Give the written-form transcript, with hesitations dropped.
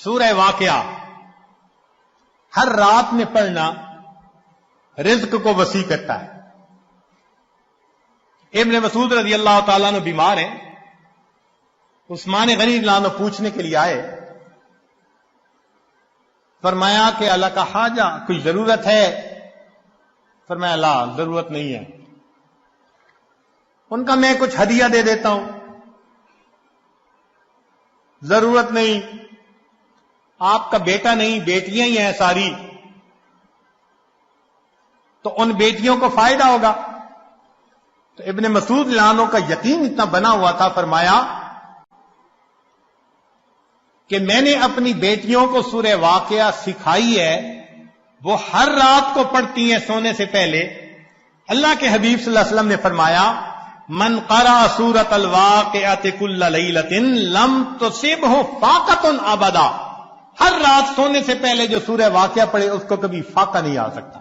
سورہ واقعہ ہر رات میں پڑھنا رزق کو وسیع کرتا ہے۔ ابن مسعود رضی اللہ تعالیٰ عنہ بیمار ہیں، عثمان غنی رضی اللہ عنہ پوچھنے کے لیے آئے، فرمایا کہ اللہ کا حاجہ کوئی ضرورت ہے؟ فرمایا لا، ضرورت نہیں ہے۔ ان کا میں کچھ ہدیہ دے دیتا ہوں۔ ضرورت نہیں، آپ کا بیٹا نہیں، بیٹیاں ہی ہیں ساری، تو ان بیٹیوں کو فائدہ ہوگا۔ تو ابن مسعود رضی اللہ عنہ کا یقین اتنا بنا ہوا تھا، فرمایا کہ میں نے اپنی بیٹیوں کو سورہ واقعہ سکھائی ہے، وہ ہر رات کو پڑھتی ہیں سونے سے پہلے۔ اللہ کے حبیب صلی اللہ علیہ وسلم نے فرمایا من قرأ سورۃ الواقعۃ کل لیلۃ لم تصبہ فاقۃ ابدا، ہر رات سونے سے پہلے جو سورہ واقعہ پڑھے اس کو کبھی فاقہ نہیں آ سکتا۔